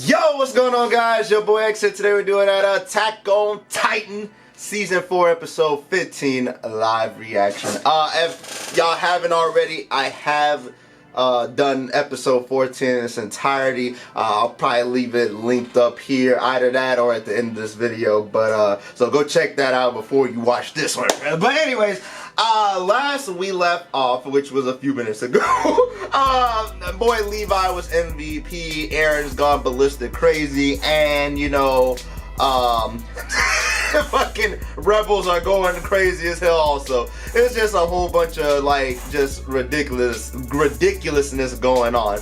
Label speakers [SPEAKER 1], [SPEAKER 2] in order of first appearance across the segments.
[SPEAKER 1] Yo, what's going on, guys? Your boy X here. Today we're doing that Attack on Titan Season 4 Episode 15 live reaction. If y'all haven't already, I have done Episode 14 in its entirety. I'll probably leave it linked up here, either that or at the end of this video. But so go check that out before you watch this one. But anyways, last we left off, which was a few minutes ago, boy Levi was MVP, Aaron's gone ballistic crazy, and you know, fucking rebels are going crazy as hell also. It's just a whole bunch of like just ridiculousness going on.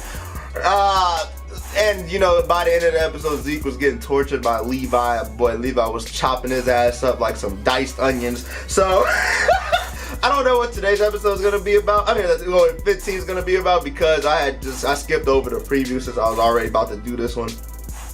[SPEAKER 1] And you know, by the end of the episode, Zeke was getting tortured by Levi. Boy Levi was chopping his ass up like some diced onions. So I don't know what today's episode is gonna be about. I mean, 15 is gonna be about, because I skipped over the preview since I was already about to do this one.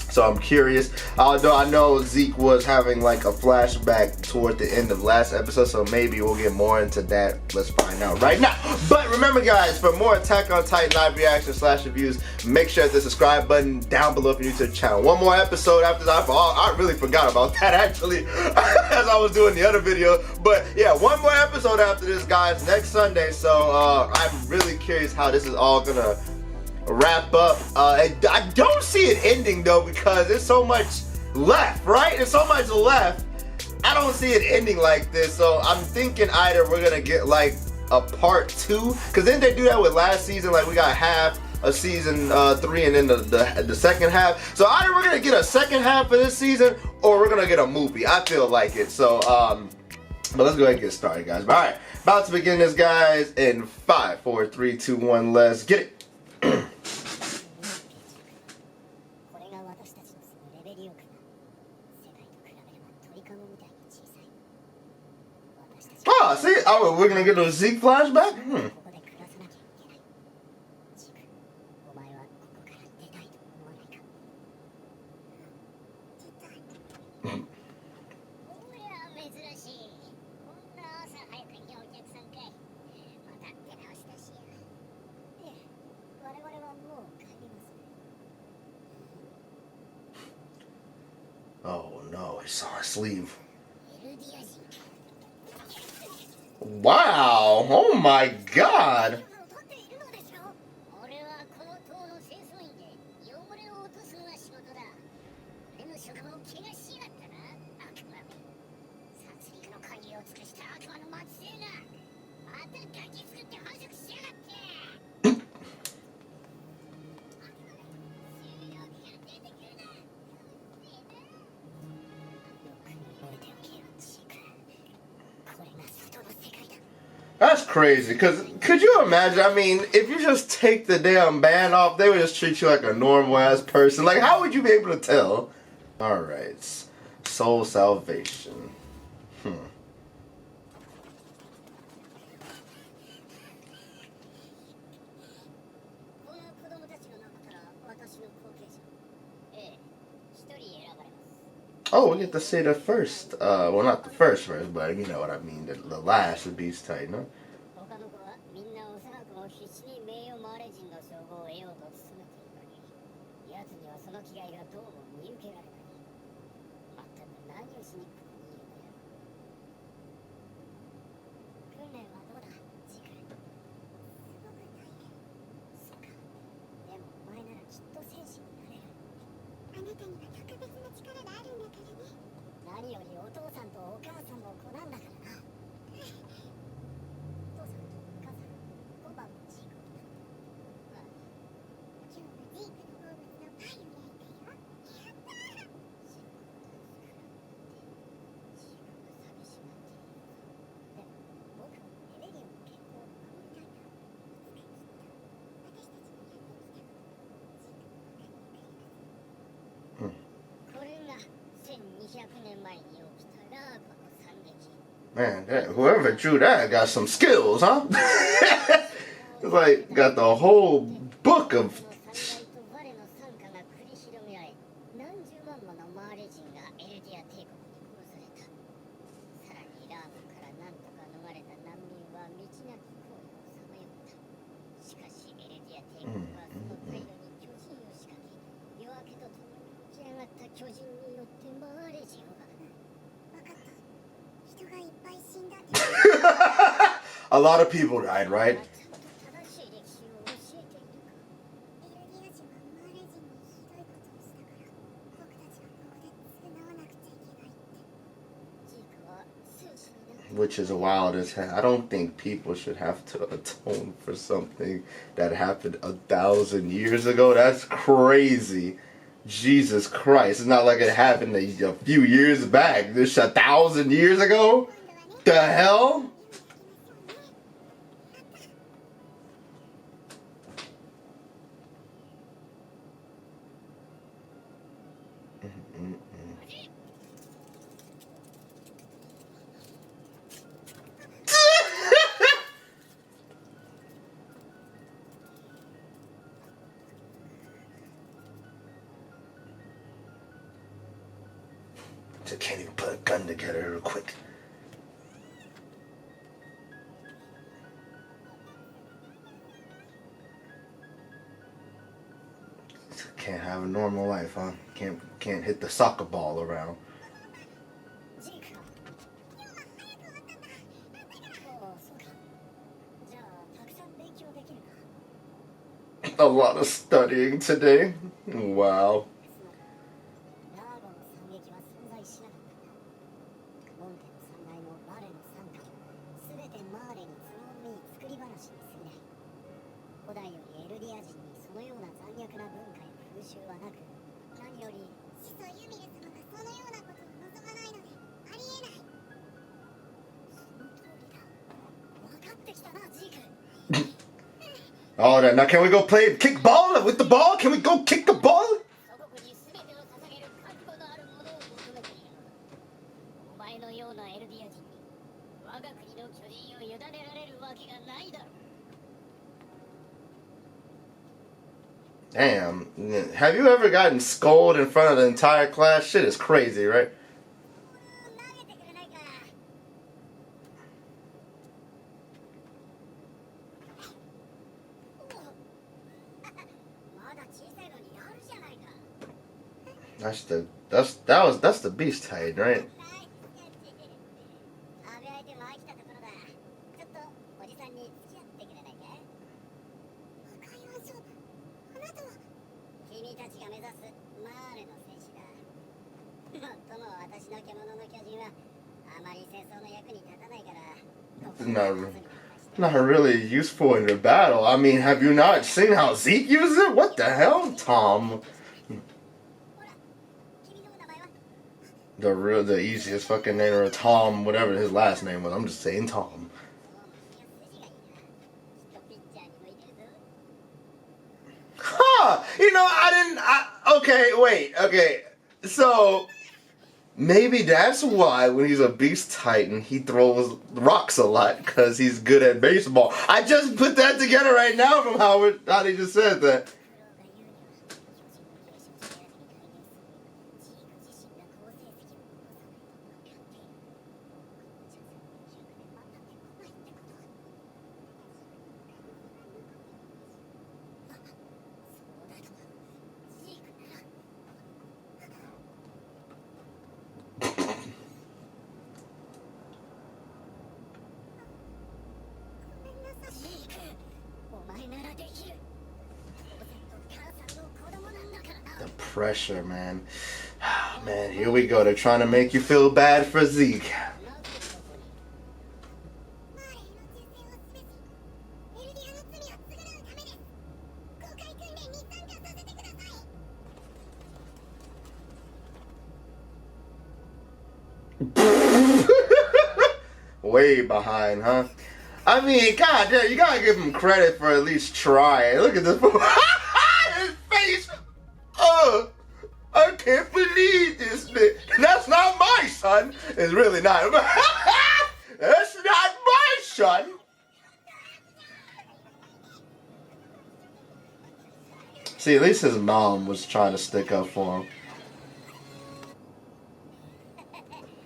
[SPEAKER 1] So I'm curious. Although I know Zeke was having like a flashback toward the end of last episode, so maybe we'll get more into that. Let's find out right now. But remember, guys, for more Attack on Titan live reactions / reviews, make sure to hit the subscribe button down below if you're new to the channel. One more episode after that. I really forgot about that actually as I was doing the other video. But yeah, one more episode after this, guys, next Sunday. So I'm really curious how this is all gonna wrap up. I don't see it ending though, because there's so much left, right? There's so much left. I don't see it ending like this, so I'm thinking either we're gonna get like a part 2, because then they do that with last season, like we got half of season 3 and then the second half. So either we're gonna get a second half of this season or we're gonna get a movie. I feel like it. So but let's go ahead and get started, guys. All right, about to begin this, guys, in 5 4 3 2 1. Let's get it. Oh, see? Oh, we're gonna get a Zeke flashback? Oh no, I saw a sleeve. Wow, oh my god. That's crazy, because could you imagine? I mean, if you just take the damn band off, they would just treat you like a normal ass person. Like, how would you be able to tell? Alright, soul salvation. Oh, we get to say the first, well, not the first verse, but you know what I mean, the last Beast Titan, huh? Man, whoever drew that got some skills, huh? It's like, got the whole book of... A lot of people died, right? Which is wild as hell. I don't think people should have to atone for something that happened 1,000 years ago. That's crazy. Jesus Christ. It's not like it happened a few years back. This 1,000 years ago? The hell? Just can't even put a gun together real quick. Can't have a normal life, huh? Can't hit the soccer ball around. A lot of studying today. Wow. Oh, now can we go play kick ball with the ball? Can we go kick the ball? Damn. Have you ever gotten scolded in front of the entire class? Shit is crazy, right? That's the beast height, right? Not really useful in the battle. I mean, have you not seen how Zeke uses it? What the hell, Tom? The easiest fucking name, or Tom, whatever his last name was. I'm just saying Tom. Huh? You know, okay, wait, okay. So maybe that's why when he's a Beast Titan, he throws rocks a lot, because he's good at baseball. I just put that together right now from how he just said that. The pressure, man. Man, here we go. They're trying to make you feel bad for Zeke. Way behind, huh? I mean, god damn, you gotta give him credit for at least trying. Look at this. His face. I can't believe this. That's not my son. It's really not. That's not my son. See, at least his mom was trying to stick up for him.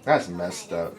[SPEAKER 1] That's messed up.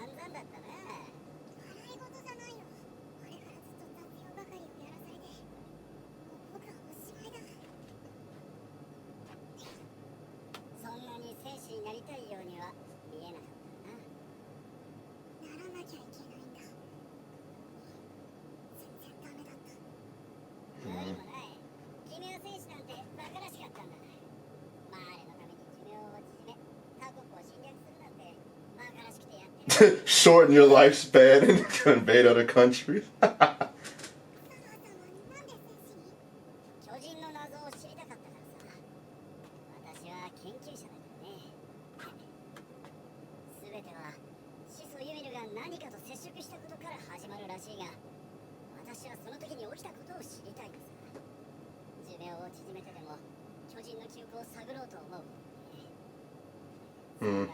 [SPEAKER 1] Shorten your lifespan and invade other countries. Hmm.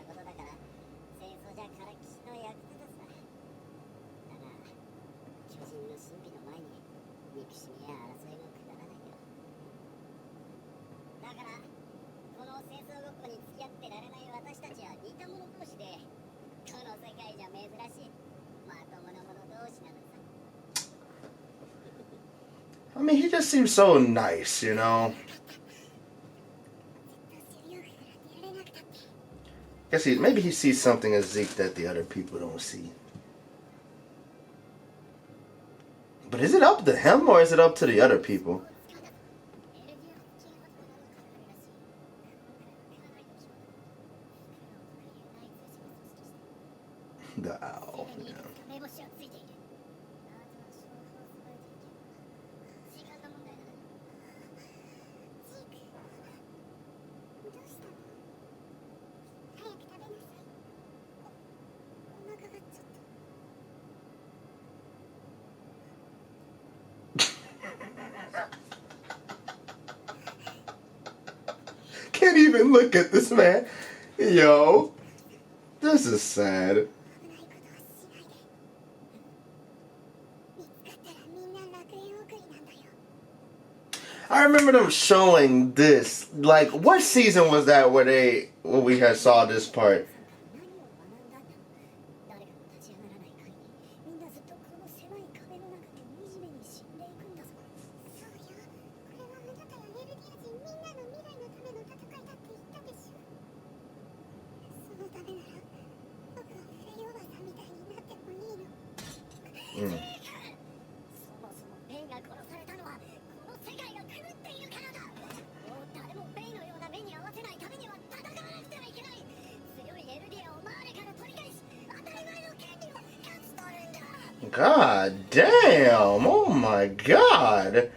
[SPEAKER 1] I mean, he just seems so nice, you know. Guess maybe he sees something in Zeke that the other people don't see. But is it up to him or is it up to the other people? The owl. Yeah. Can't even look at this man. Yo, this is sad. I remember them showing this. Like, what season was that where we had saw this part? Mm. God damn! Oh my god!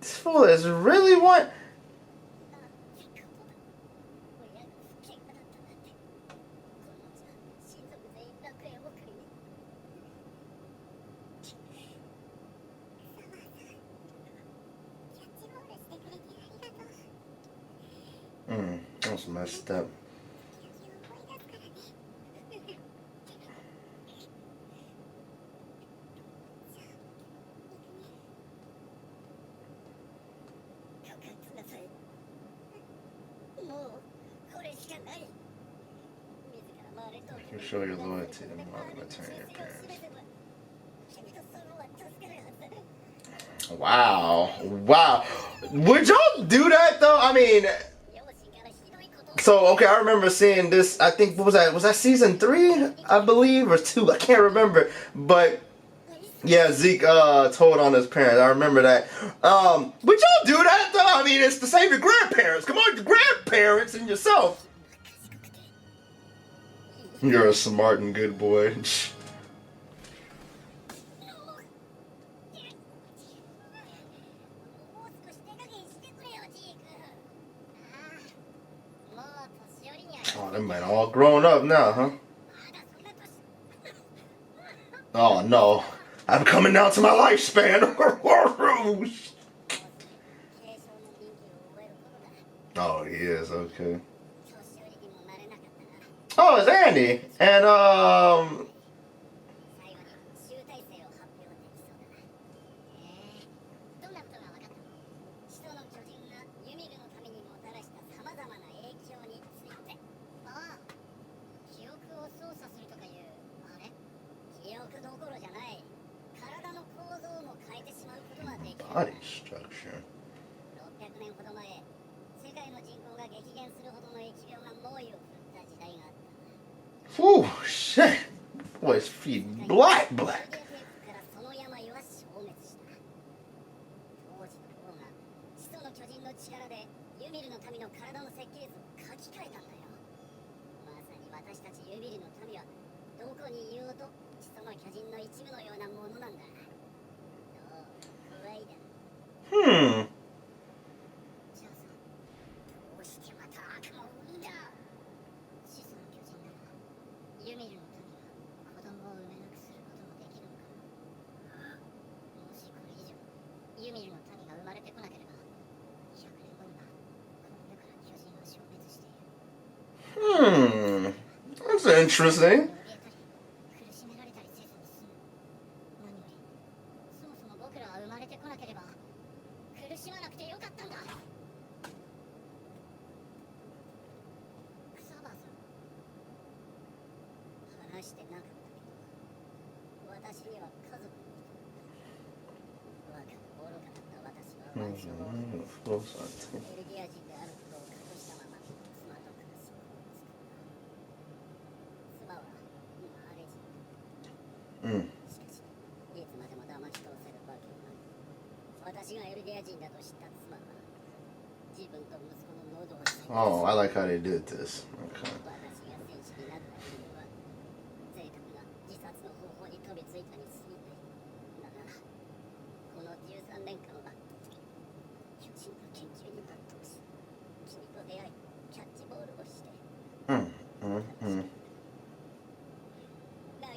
[SPEAKER 1] This fool is really what? That's messed up. You show your loyalty to more than return your parents. Wow. Wow. Would y'all do that though? I mean, so okay, I remember seeing this. I think what was that? Was that season 3, I believe, or 2? I can't remember. But yeah, Zeke told on his parents. I remember that. Would y'all do that though? I mean, it's to save your grandparents. Come on, your grandparents and yourself. You're a smart and good boy. Oh, them men all grown up now, huh? Oh no, I'm coming down to my lifespan. Oh, he is, okay. Oh, it's Andy. And body structure. Whew, shit. Boy's feet black.
[SPEAKER 2] 私たちユビルの民はどこにいようとその巨人の一部のようなものなんだ。どう怖いだ。じゃあさ、どうしてまた悪魔を生んだ。始祖の巨人ならユミルの民は子供を産めなくすることもできるのか。もしこれ以上ユミルの民が生まれてこなければ100年後にはこの世から巨人は消滅している。
[SPEAKER 1] That's interesting.
[SPEAKER 2] 苦しめられたりせずに済む。何よりそもそも僕らは生まれてこなければ苦しまなくてよかったんだ。草葉さん、話してなかったけど私には家族がいた。若く愚かだった私はワンショーエルディア人であることを隠したまま妻と暮らすことを作った。妻はマーレ人。しかしいつまでも騙し通せるわけはない。私がエルディア人だと知った妻は自分と息子の喉を裂いた。
[SPEAKER 1] Oh, I like how they did this. Okay.
[SPEAKER 2] 私が戦士になった理由は贅沢な自殺の方法に飛びついたに過ぎない。だがこの13年間は巨人の研究に没頭し君と出会いキャッチボールをして亡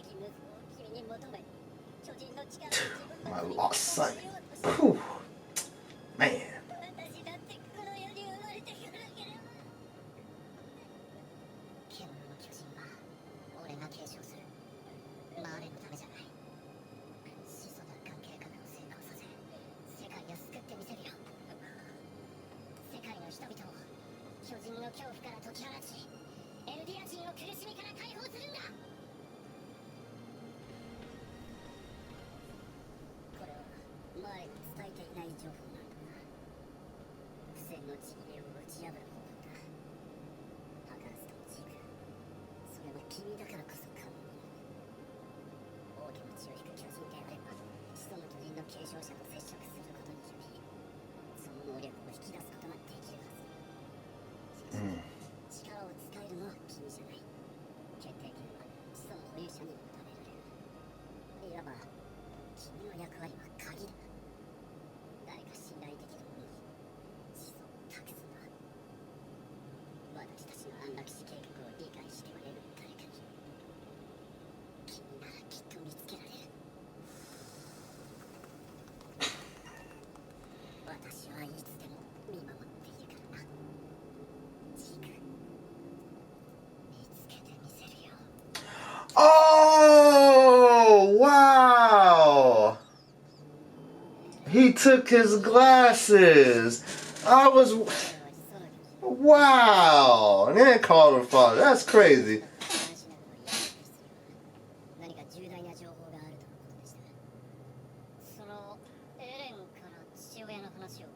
[SPEAKER 2] き息子を君に求め巨人の力を自分の
[SPEAKER 1] My
[SPEAKER 2] 首に
[SPEAKER 1] lost son.
[SPEAKER 2] 込めようとした。
[SPEAKER 1] Whew. Man.
[SPEAKER 2] 私だってこの世に生まれてこなければ。獣の巨人は俺が継承する。マーレのためじゃない。始祖奪還計画を成功させ世界を救ってみせるよ。世界の人々を巨人の恐怖から解き放ちエルディア人を苦しみから解放するんだ。これはマーレに伝えていない情報なんだが、不戦の地形を打ち破る方法だ。ハガーストのジーク、それは君だからこそ可能になる。王家の血を引く巨人であれば始祖の巨人の継承者と接触することによりその能力を引き出すことができるはず。しかし力を使えるのは君じゃない。決定権は始祖の保有者に委ねられる。いわば君の役割は鍵だ。誰か信頼できる者に始祖を託すんだ。私たちの安楽死計画を理解してくれる誰かに君ならきっと見つけられる。私はいつでも見守っているからな。ジーク、見つけてみせるよ。
[SPEAKER 1] Oh, wow. He took his glasses. I was... Wow. And then called him father. That's crazy.
[SPEAKER 2] 何か重大な情報があるとのことでした。そのエレンから父親の話を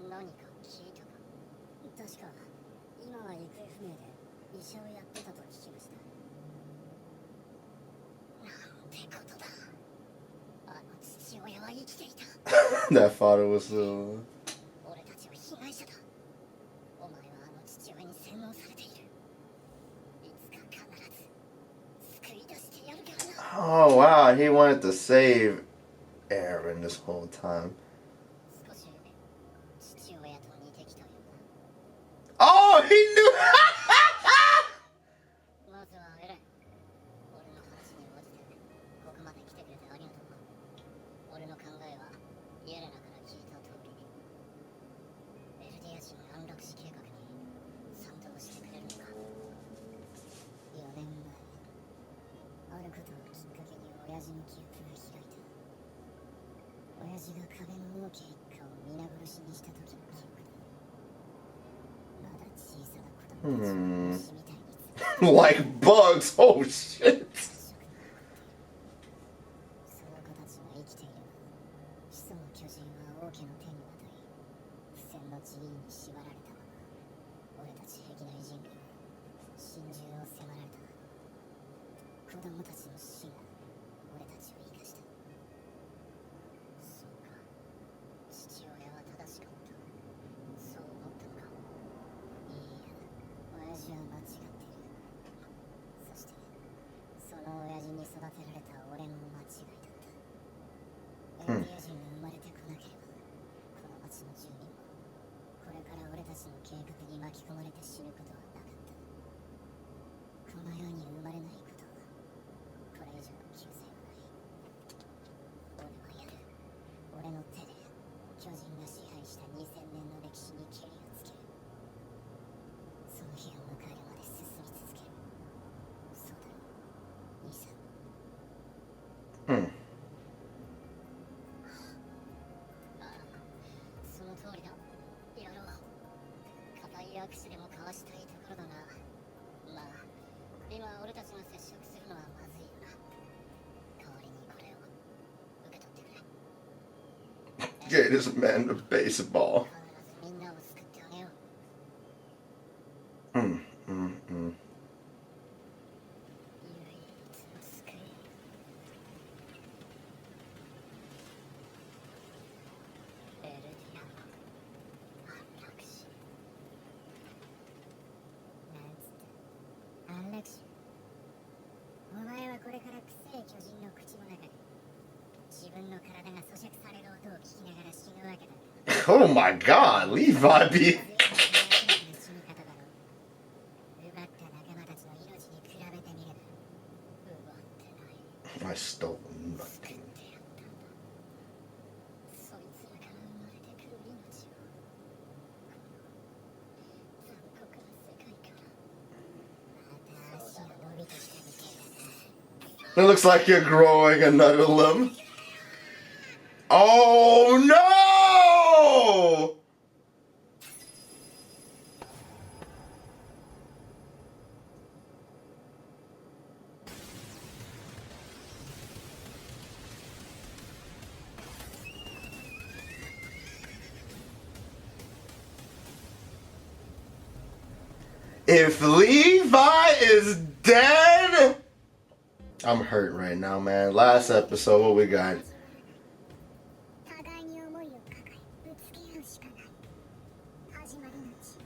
[SPEAKER 2] 何か聞いたか。確か今は行方不明で医者をやってたと聞きました。なんてことだ。あの父親は生きていた。
[SPEAKER 1] That father was...
[SPEAKER 2] 俺たちは被害者だ。お前はあの父親に洗脳されている。いつか必ず救い出してやるからな。
[SPEAKER 1] Oh, wow. He wanted to save Aaron this whole time.
[SPEAKER 2] 少し父親と似てきたようだ。
[SPEAKER 1] Oh, he knew...
[SPEAKER 2] まずはエレン、俺の話に応じてここまで来てくれてありがとう。俺の考えはイエレナから聞いた通り、エルディア人安楽死計画に賛同してくれるのか。4年前、あることをきっかけに親父の記憶が開いた。親父が壁の王家一家を皆殺しにした時の記憶だ。まだ小さな子供たちの虫みたいに
[SPEAKER 1] like bugs. Oh, shit.
[SPEAKER 2] その子たちが生きている。始祖の巨人は王家の手に渡り、不戦の地位に縛られたまま、俺たち壁内人類は心中を迫られた。子供たちの死が俺たちを生かした。そうか、父親は正しかった。そう思ったのか。いいや、親父は間違っている。き込まれて死ぬことはなかった。この世に生まれないことはこれ以上の救済はない。俺はやる。俺の手で巨人が支配した2000年の歴史にケリをつける。その日を迎えるまで進み続ける。そうだろ兄さん。その通りだ。やろう。固い握手でも交わしたいところだな。まあ今俺たちが接触するのはまずいよな。代わりにこれを受け取ってくれ。
[SPEAKER 1] Gave this man a baseball.
[SPEAKER 2] 必ずみんなを救ってあげよう。唯一の救い。エルディアの安楽死。なんつった安楽死。お前はこれから臭い巨人の口の中で自分の体が咀嚼される音を聞きながら死ぬわけだ。
[SPEAKER 1] Oh my god, Levi be.
[SPEAKER 2] 死に方だろう。奪った仲間たちの命に比べてみれば奪ってない。
[SPEAKER 1] I stole
[SPEAKER 2] 救
[SPEAKER 1] nothing.
[SPEAKER 2] ってやったんだ。そいつらから生まれてくる命をこの残酷な世界からまた足が伸びてきたみたいだな。
[SPEAKER 1] It looks like you're growing another limb. Oh no! If Levi is dead, I'm hurt right now, man. Last episode, what we got?
[SPEAKER 2] 互いに思いを抱えぶつけ合うしかない。始まりの地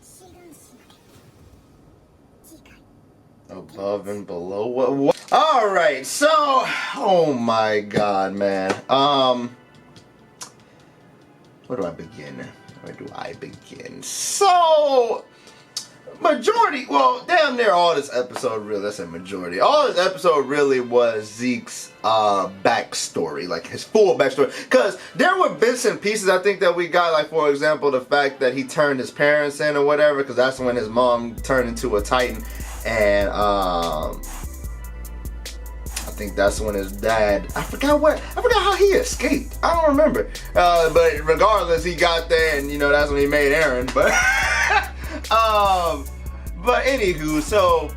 [SPEAKER 2] シガン市まで。次回
[SPEAKER 1] Above and below. What? All right. So, oh my God, man. Where do I begin? Where do I begin? So, majority, well, damn near all this episode really, let's say majority, all this episode really was Zeke's backstory, like his full backstory, because there were bits and pieces I think that we got, like for example the fact that he turned his parents in or whatever, because that's when his mom turned into a Titan, and I think that's when his dad, I forgot how he escaped. I don't remember. But regardless, he got there and, you know, that's when he made Aaron. But, but anywho, so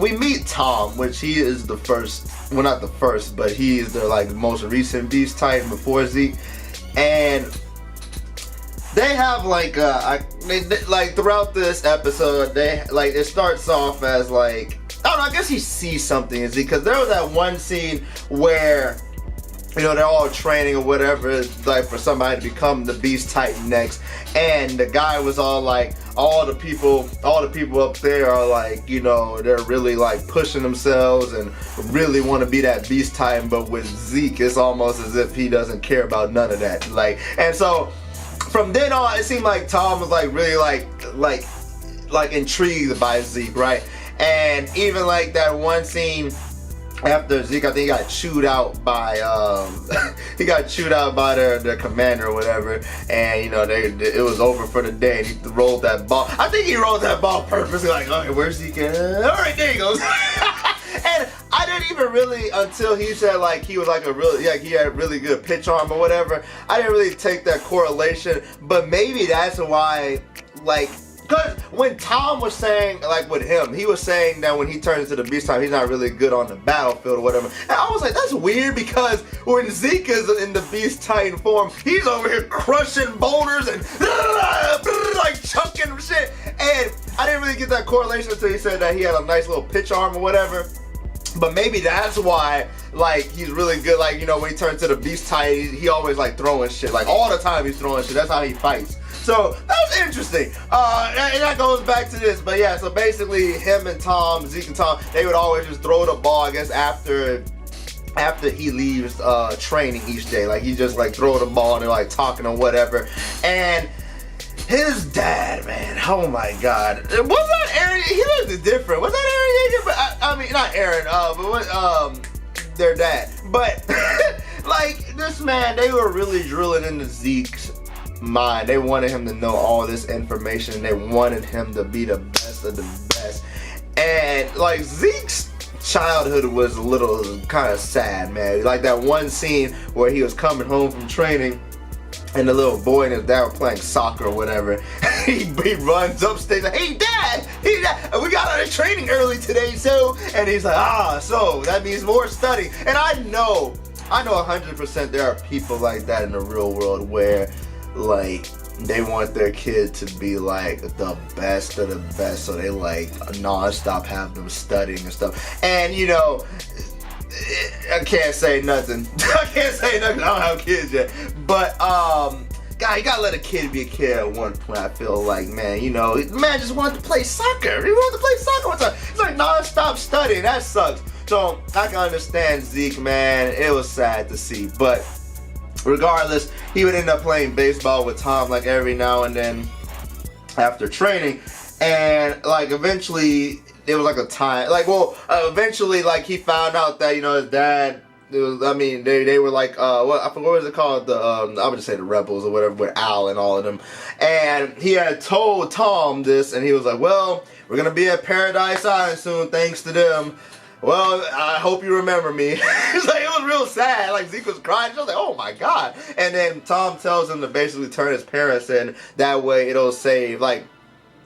[SPEAKER 1] we meet Tom, which he is the first, well not the first, but he is the like most recent Beast Titan before Zeke. And they have like, like throughout this episode, they like, it starts off as like, I don't know, I guess he sees something in Zeke, because there was that one scene where, you know, they're all training or whatever, like for somebody to become the Beast Titan next, and the guy was all like, all the people up there are like, you know, they're really like pushing themselves and really want to be that Beast Titan, but with Zeke, it's almost as if he doesn't care about none of that, like, and so from then on, it seemed like Tom was like really like intrigued by Zeke, right? And even like that one scene after Zeke, I think he got chewed out by their commander or whatever, and you know it was over for the day, and he rolled that ball. I think he rolled that ball purposely, like, okay, where's Zeke at? All right, there he goes. And I didn't even really, until he said like he was like a really, like he had really good pitch arm or whatever, I didn't really take that correlation, but maybe that's why, like, because when Tom was saying, like with him, he was saying that when he turns into the Beast Titan, he's not really good on the battlefield or whatever. And I was like, that's weird, because when Zeke is in the Beast Titan form, he's over here crushing boulders and like chunking shit. And I didn't really get that correlation until he said that he had a nice little pitch arm or whatever. But maybe that's why, like, he's really good, like, you know, when he turns to the Beast Titan, he always like throwing shit. Like all the time he's throwing shit. That's how he fights. So that was interesting, and that goes back to this. But yeah, so basically him and Tom, Zeke and Tom, they would always just throw the ball, I guess, after he leaves training each day. Like he just like throw the ball and they're like talking or whatever. And his dad, man, oh my God, was that Aaron? He looked different. Was that Aaron Yeager? But I mean, not Aaron, but what, their dad. But like this man, they were really drilling into Zeke's mind. They wanted him to know all this information. They wanted him to be the best of the best. And like Zeke's childhood was a little kind of sad, man. Like that one scene where he was coming home from training and the little boy and his dad were playing soccer or whatever. he runs upstairs like, hey dad, we got out of training early today, so, and he's like, so that means more studying. And I know 100% there are people like that in the real world where like they want their kid to be like the best of the best, so they like non-stop have them studying and stuff. And you know, I can't say nothing. I don't have kids yet. But God, you gotta let a kid be a kid at one point. I feel like, man, you know, man just wanted to play soccer. He wanted to play soccer one time. It's like non-stop studying. That sucks. So I can understand Zeke, man. It was sad to see, but regardless, he would end up playing baseball with Tom like every now and then after training, and like eventually it was like a time, like eventually like he found out that, you know, his dad, it was, I mean, they were like what I forgot what was it called, the I would just say the Rebels or whatever, with Al and all of them, and he had told Tom this, and he was like, well, we're gonna be at Paradise Island soon thanks to them. Well, I hope you remember me. It's like, it was real sad. Like, Zeke was crying. She was like, oh my God. And then Tom tells him to basically turn his parents in. That way it'll save, like,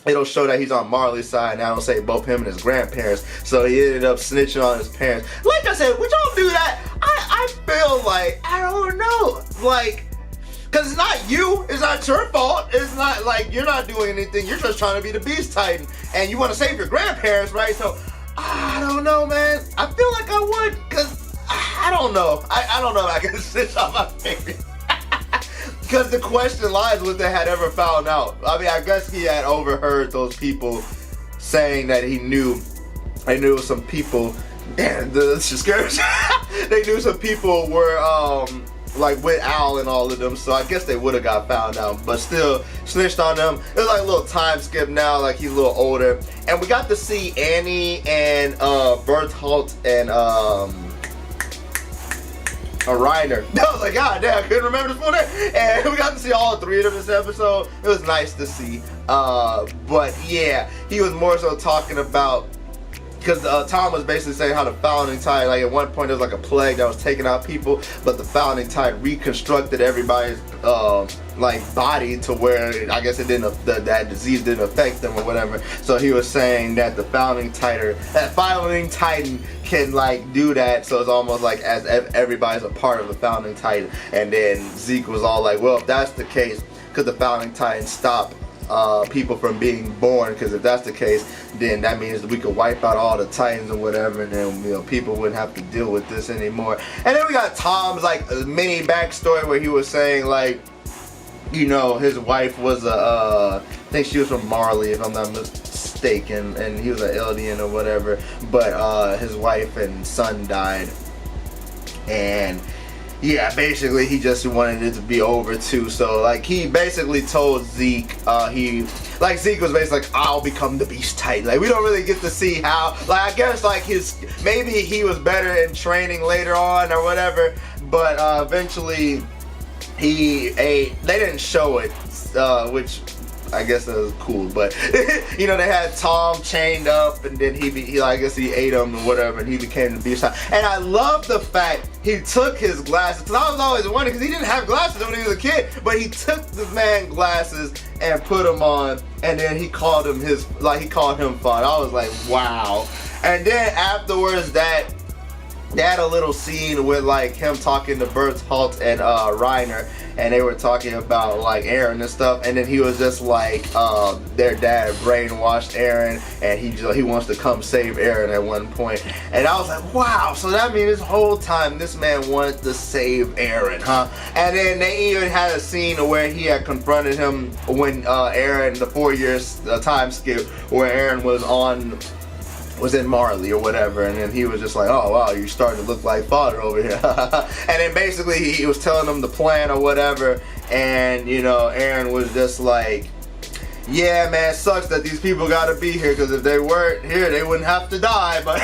[SPEAKER 1] it'll show that he's on Marley's side, and that'll save both him and his grandparents. So he ended up snitching on his parents. Like I said, would y'all do that? I feel like, I don't know. Like, because it's not you. It's not your fault. It's not like you're not doing anything. You're just trying to be the Beast Titan. And you want to save your grandparents, right? So, I don't know, man. I feel like I would, because I don't know. I don't know if I can snitch on my parents. Because the question lies with they had ever found out. I mean, I guess he had overheard those people saying that he knew some people. Damn, this is scary. They knew some people were like with Al and all of them, so I guess they would have got found out, but still snitched on them. It was like a little time skip now, like he's a little older, and we got to see Annie and Bertholdt and Reiner. I was like, God damn, I couldn't remember this one there. And we got to see all three of them this episode. It was nice to see. But yeah, he was more so talking about, because Tom was basically saying how the Founding Tide, like at one point there was like a plague that was taking out people, but the Founding Tide reconstructed everybody's like body to where I guess it didn't, that disease didn't affect them or whatever. So he was saying that the Founding Titan can like do that, so it's almost like as if everybody's a part of the Founding Titan. And then Zeke was all like, well, if that's the case, could the Founding Titan stop people from being born? Because if that's the case, then that means that we could wipe out all the Titans or whatever, and then, you know, people wouldn't have to deal with this anymore. And then we got Tom's like mini backstory where he was saying like, you know, his wife was I think she was from Marley if I'm not mistaken, and he was an Eldian or whatever, but his wife and son died, and yeah, basically he just wanted it to be over too. So like he basically told Zeke, Zeke was basically like, I'll become the Beast Titan. Like we don't really get to see how, like I guess like maybe he was better in training later on or whatever, but eventually they didn't show it, which I guess that was cool, but you know, they had Tom chained up, and then he I guess he ate him or whatever, and he became the Beast Titan. And I love the fact he took his glasses, because I was always wondering, because he didn't have glasses when he was a kid, but he took the man glasses and put them on, and then he called him he called him fun. I was like, wow. And then afterwards, they had a little scene with like him talking to Bertholdt and Reiner, and they were talking about like Aaron and stuff, and then he was just like, their dad brainwashed Aaron, and he wants to come save Aaron at one point. And I was like, wow, so that means this whole time this man wanted to save Aaron, huh? And then they even had a scene where he had confronted him when Aaron, the 4 years time skip, where Aaron was in Marley or whatever, and then he was just like, oh wow, you're starting to look like father over here. And then basically he was telling them the plan or whatever, and you know, Aaron was just like, yeah, man, it sucks that these people gotta be here, because if they weren't here, they wouldn't have to die. But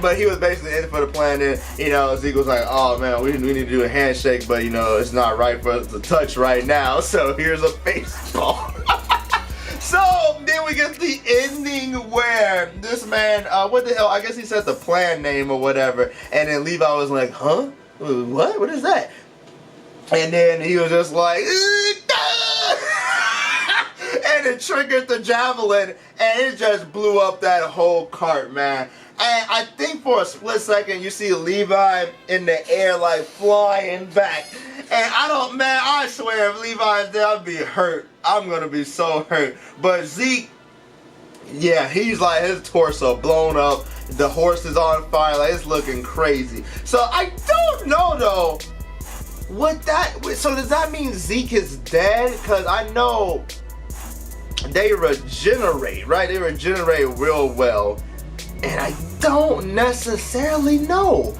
[SPEAKER 1] but he was basically in for the plan. And Zeke was like, oh man, we need to do a handshake, but it's not right for us to touch right now. So here's a baseball. So then we get the ending where this man, what the hell? I guess he said the plan name or whatever, and then Levi was like, huh? What? What is that? And then he was just like, and it triggered the javelin, and it just blew up that whole cart, man. And I think for a split second you see Levi in the air like flying back. And I swear if Levi's there, I'd be hurt. I'm gonna be so hurt. But Zeke, yeah, he's like, his torso blown up. The horse is on fire, like it's looking crazy. So I don't know though, so does that mean Zeke is dead? Because I know they regenerate, right? They regenerate real well. And I don't necessarily know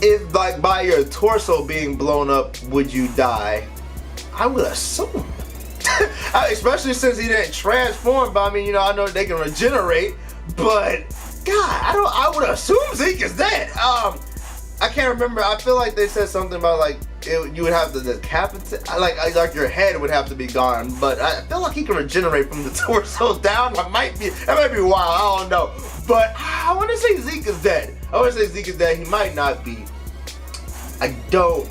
[SPEAKER 1] if, like, by your torso being blown up, would you die? I would assume. Especially since he didn't transform. But I mean, I know they can regenerate. But God, I would assume Zeke is dead. I can't remember. I feel like they said something about like you would have to decapitate, like your head would have to be gone. But I feel like he can regenerate from the torso down. That might be wild. I don't know. But I want to say Zeke is dead. I want to say Zeke is dead. He might not be. I don't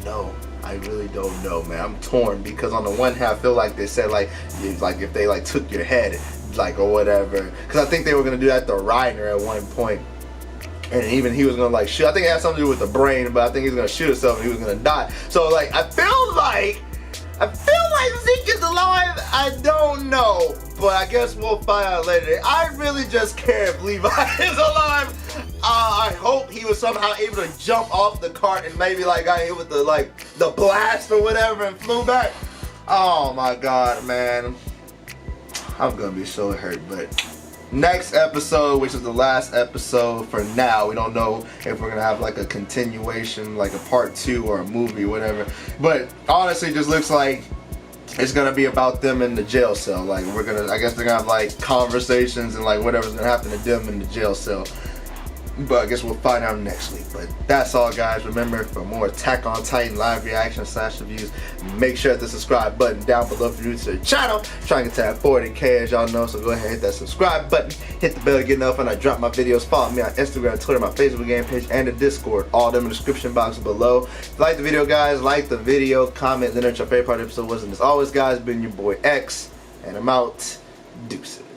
[SPEAKER 1] know. I really don't know, man. I'm torn because on the one hand, I feel like they said like if they like took your head, like or whatever. Because I think they were gonna do that to Reiner at one point. And even he was gonna like shoot. I think it had something to do with the brain, but I think he was gonna shoot himself and he was gonna die. So like I feel like Zeke is alive. I don't know, but I guess we'll find out later. I really just care if Levi is alive. I hope he was somehow able to jump off the cart and maybe like got hit with the blast or whatever and flew back. Oh my God, man. I'm gonna be so hurt, but next episode, which is the last episode for now, we don't know if we're gonna have like a continuation, like a part 2 or a movie, whatever. But honestly, it just looks like it's gonna be about them in the jail cell. Like I guess they're gonna have like conversations and like whatever's gonna happen to them in the jail cell. But I guess we'll find out next week. But that's all, guys. Remember, for more Attack on Titan live reaction / reviews, make sure to hit the subscribe button down below if you're new to the channel. Trying to get to 40K, as y'all know, so go ahead and hit that subscribe button. Hit the bell to get notified when I drop my videos. Follow me on Instagram, Twitter, my Facebook game page, and the Discord. All them in the description box below. If you like the video, guys, like the video, comment, let me know what your favorite part of the episode was. And as always, guys, been your boy X, and I'm out. Deuces.